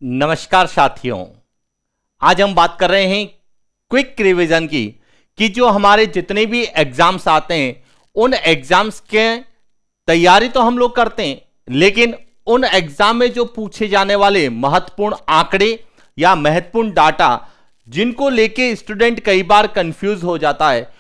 नमस्कार साथियों, आज हम बात कर रहे हैं क्विक रिवीजन की कि जो हमारे जितने भी एग्जाम्स आते हैं उन एग्जाम्स के तैयारी तो हम लोग करते हैं, लेकिन उन एग्जाम में जो पूछे जाने वाले महत्वपूर्ण आंकड़े या महत्वपूर्ण डाटा जिनको लेके स्टूडेंट कई बार कंफ्यूज हो जाता है,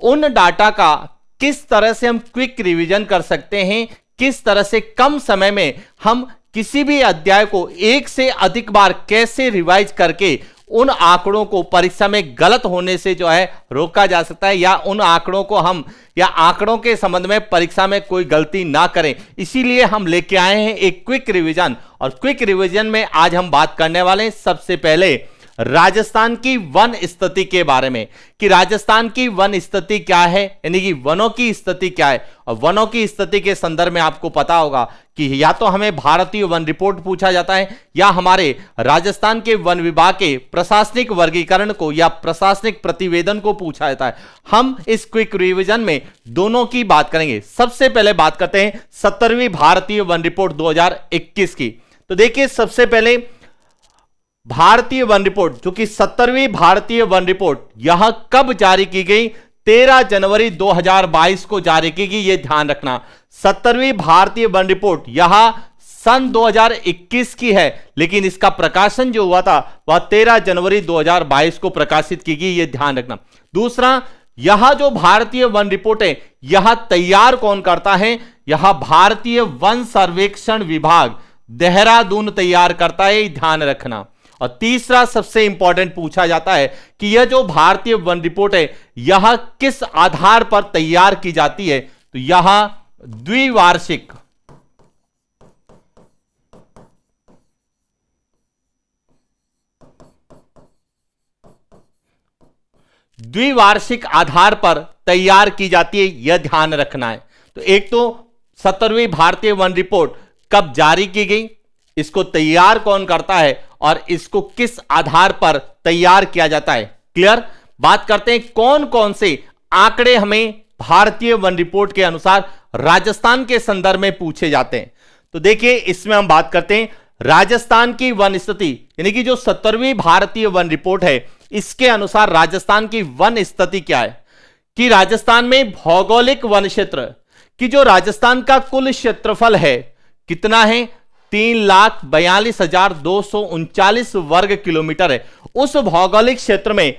उन डाटा का किस तरह से हम क्विक रिवीजन कर सकते हैं, किस तरह से कम समय में हम किसी भी अध्याय को एक से अधिक बार कैसे रिवाइज करके उन आंकड़ों को परीक्षा में गलत होने से जो है रोका जा सकता है, या उन आंकड़ों को हम या आंकड़ों के संबंध में परीक्षा में कोई गलती ना करें। इसीलिए हम लेके आए हैं एक क्विक रिवीजन। और क्विक रिवीजन में आज हम बात करने वाले हैं सबसे पहले राजस्थान की वन स्थिति के बारे में कि राजस्थान की वन स्थिति क्या है, यानी कि वनों की स्थिति क्या है। और वनों की स्थिति के संदर्भ में आपको पता होगा कि या तो हमें भारतीय वन रिपोर्ट पूछा जाता है या हमारे राजस्थान के वन विभाग के प्रशासनिक वर्गीकरण को या प्रशासनिक प्रतिवेदन को पूछा जाता है। हम इस क्विक रिवीजन में दोनों की बात करेंगे। सबसे पहले बात करते हैं 70वीं भारतीय वन रिपोर्ट 2021 की। तो देखिए, सबसे पहले भारतीय वन रिपोर्ट जो कि 70वीं भारतीय वन रिपोर्ट यह कब जारी की गई? 13 जनवरी 2022 को जारी की गई, यह ध्यान रखना। 70वीं भारतीय वन रिपोर्ट यह सन 2021 की है, लेकिन इसका प्रकाशन जो हुआ था वह 13 जनवरी 2022 को प्रकाशित की गई, यह ध्यान रखना। दूसरा, यह जो भारतीय वन रिपोर्ट है यह तैयार कौन करता है? यह भारतीय वन सर्वेक्षण विभाग देहरादून तैयार करता है, ध्यान रखना। और तीसरा सबसे इंपॉर्टेंट पूछा जाता है कि यह जो भारतीय वन रिपोर्ट है यह किस आधार पर तैयार की जाती है? तो यह द्विवार्षिक आधार पर तैयार की जाती है, यह ध्यान रखना है। तो एक तो 70वीं भारतीय वन रिपोर्ट कब जारी की गई, इसको तैयार कौन करता है और इसको किस आधार पर तैयार किया जाता है। क्लियर? बात करते हैं कौन कौन से आंकड़े हमें भारतीय वन रिपोर्ट के अनुसार राजस्थान के संदर्भ में पूछे जाते हैं। तो देखिए, इसमें हम बात करते हैं राजस्थान की वन स्थिति, यानी कि जो 70वीं भारतीय वन रिपोर्ट है इसके अनुसार राजस्थान की वन स्थिति क्या है कि राजस्थान में भौगोलिक वन क्षेत्र की जो राजस्थान का कुल क्षेत्रफल है कितना है? 3,42,239 वर्ग किलोमीटर है। उस भौगोलिक क्षेत्र में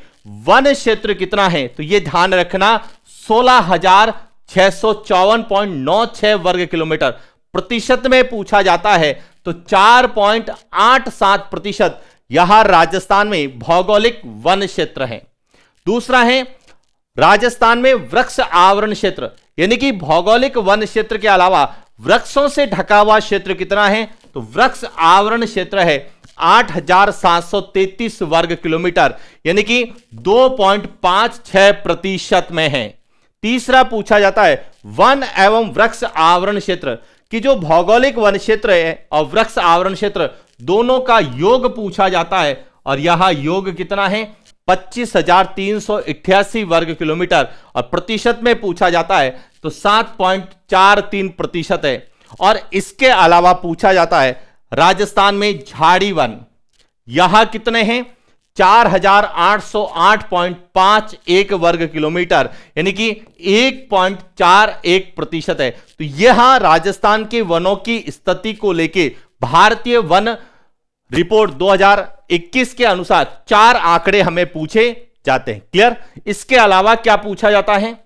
वन क्षेत्र कितना है? तो यह ध्यान रखना 16,654.96 वर्ग किलोमीटर। प्रतिशत में पूछा जाता है तो 4.87% यह राजस्थान में भौगोलिक वन क्षेत्र है। दूसरा है राजस्थान में वृक्ष आवरण क्षेत्र, यानी कि भौगोलिक वन क्षेत्र के अलावा वृक्षों से ढका हुआ क्षेत्र कितना है? तो वृक्ष आवरण क्षेत्र है 8,733 वर्ग किलोमीटर, यानी कि 2.56% में है। तीसरा पूछा जाता है वन एवं वृक्ष आवरण क्षेत्र की जो भौगोलिक वन क्षेत्र है और वृक्ष आवरण क्षेत्र दोनों का योग पूछा जाता है, और यह योग कितना है? 25,388 वर्ग किलोमीटर। और प्रतिशत में पूछा जाता है तो 7.43% है। और इसके अलावा पूछा जाता है राजस्थान में झाड़ी वन, यहां कितने हैं? 4,808.51 वर्ग किलोमीटर, यानी कि 1.41% है। तो यह राजस्थान के वनों की स्थिति को लेके भारतीय वन रिपोर्ट 2021 के अनुसार 4 आंकड़े हमें पूछे जाते हैं। क्लियर? इसके अलावा क्या पूछा जाता है?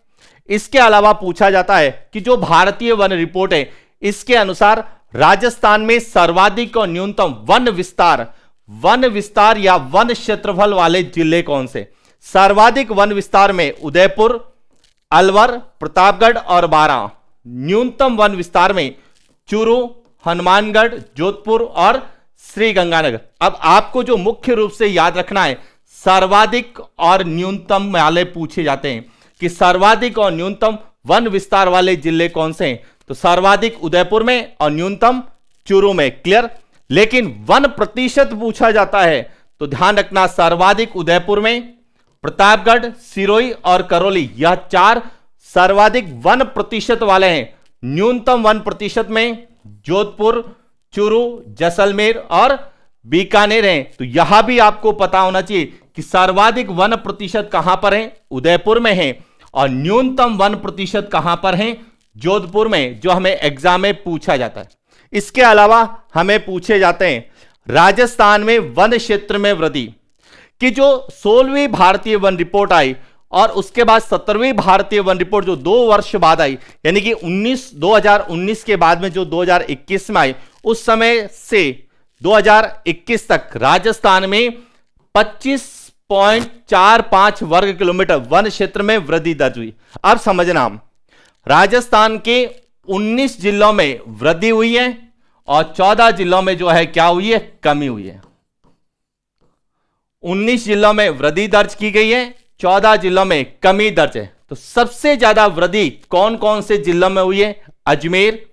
इसके अलावा पूछा जाता है कि जो भारतीय वन रिपोर्ट है इसके अनुसार राजस्थान में सर्वाधिक और न्यूनतम वन विस्तार या वन क्षेत्रफल वाले जिले कौन से? सर्वाधिक वन विस्तार में उदयपुर, अलवर, प्रतापगढ़ और बारां। न्यूनतम वन विस्तार में चूरू, हनुमानगढ़, जोधपुर और श्रीगंगानगर। अब आपको जो मुख्य रूप से याद रखना है, सर्वाधिक और न्यूनतम वाले पूछे जाते हैं कि सर्वाधिक और न्यूनतम वन विस्तार वाले जिले कौन से हैं? तो सर्वाधिक उदयपुर में और न्यूनतम चूरू में। क्लियर? लेकिन वन प्रतिशत पूछा जाता है तो ध्यान रखना सर्वाधिक उदयपुर में, प्रतापगढ़, सिरोही और करौली, यह 4 सर्वाधिक वन प्रतिशत वाले हैं। न्यूनतम वन प्रतिशत में जोधपुर, चूरू, जैसलमेर और बीकानेर है, तो यहां भी आपको पता होना चाहिए कि सर्वाधिक वन प्रतिशत कहां पर है, उदयपुर में है, और न्यूनतम वन प्रतिशत कहां पर है, जोधपुर में, जो हमें एग्जाम में पूछा जाता है। इसके अलावा हमें पूछे जाते हैं राजस्थान में वन क्षेत्र में वृद्धि की जो 16वीं भारतीय वन रिपोर्ट आई और उसके बाद 17वीं भारतीय वन रिपोर्ट जो 2 वर्ष बाद आई, यानी कि 2019 के बाद में जो 2021 में आई, उस समय से 2021 तक राजस्थान में 25.45 वर्ग किलोमीटर वन क्षेत्र में वृद्धि दर्ज हुई। अब समझना, राजस्थान के 19 जिलों में वृद्धि हुई है और 14 जिलों में जो है क्या हुई है, कमी हुई है। 19 जिलों में वृद्धि दर्ज की गई है, 14 जिलों में कमी दर्ज है। तो सबसे ज्यादा वृद्धि कौन कौन से जिलों में हुई है, अजमेर,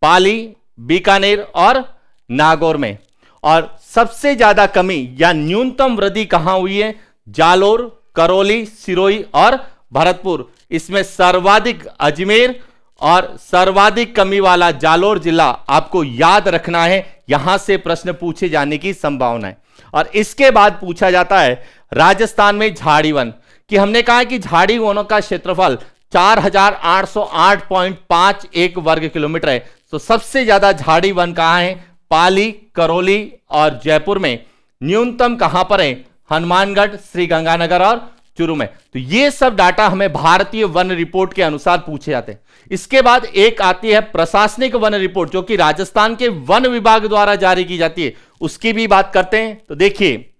पाली, बीकानेर और नागौर में। और सबसे ज्यादा कमी या न्यूनतम वृद्धि कहां हुई है, जालोर, करौली, सिरोही और भरतपुर। इसमें सर्वाधिक अजमेर और सर्वाधिक कमी वाला जालोर जिला आपको याद रखना है, यहां से प्रश्न पूछे जाने की संभावना है। और इसके बाद पूछा जाता है राजस्थान में झाड़ी वन, कि हमने कहा कि झाड़ी वनों का क्षेत्रफल 4808.51 वर्ग किलोमीटर है। तो सबसे ज्यादा झाड़ी वन कहां है, पाली, करौली और जयपुर में। न्यूनतम कहां पर है, हनुमानगढ़, श्रीगंगानगर और चूरू में। तो ये सब डाटा हमें भारतीय वन रिपोर्ट के अनुसार पूछे जाते हैं। इसके बाद एक आती है प्रशासनिक वन रिपोर्ट, जो कि राजस्थान के वन विभाग द्वारा जारी की जाती है, उसकी भी बात करते हैं। तो देखिए,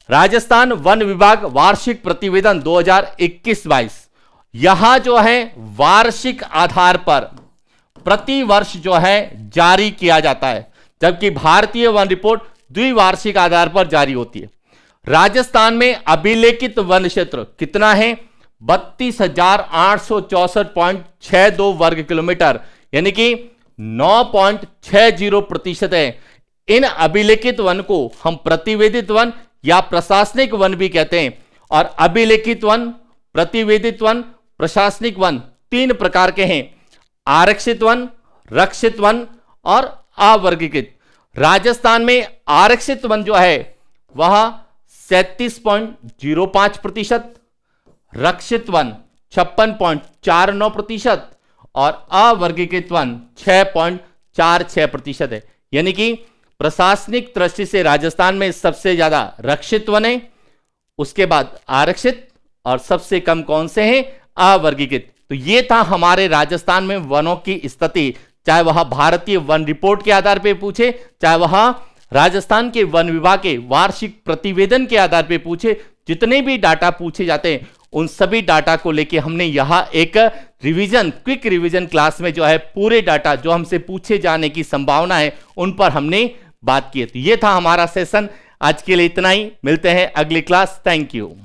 राजस्थान वन विभाग वार्षिक प्रतिवेदन 2021-22, यहां जो है वार्षिक आधार पर प्रति वर्ष जो है जारी किया जाता है, जबकि भारतीय वन रिपोर्ट द्विवार्षिक आधार पर जारी होती है। राजस्थान में अभिलेखित वन क्षेत्र कितना है, 32,864.62 वर्ग किलोमीटर, यानी कि 9.60% है। इन अभिलेखित वन को हम प्रतिवेदित वन या प्रशासनिक वन भी कहते हैं। और अभिलेखित वन, प्रतिवेदित वन, प्रशासनिक वन 3 प्रकार के हैं, आरक्षित वन, रक्षित वन और अवर्गीकृत। राजस्थान में आरक्षित वन जो है वह 37.05%, रक्षित वन 56.49% और अवर्गीकृत वन 6.46% है। यानी कि प्रशासनिक दृष्टि से राजस्थान में सबसे ज्यादा रक्षित वन है, उसके बाद आरक्षित और सबसे कम कौन से हैं, अवर्गीकृत। तो ये था हमारे राजस्थान में वनों की स्थिति, चाहे वह भारतीय वन रिपोर्ट के आधार पर पूछे, चाहे वह राजस्थान के वन विभाग के वार्षिक प्रतिवेदन के आधार पर पूछे। जितने भी डाटा पूछे जाते हैं उन सभी डाटा को लेके हमने यहां एक रिवीजन, क्विक रिवीजन क्लास में जो है पूरे डाटा जो हमसे पूछे जाने की संभावना है उन पर हमने बात की है। तो ये था हमारा सेशन, आज के लिए इतना ही, मिलते हैं अगली क्लास। Thank you.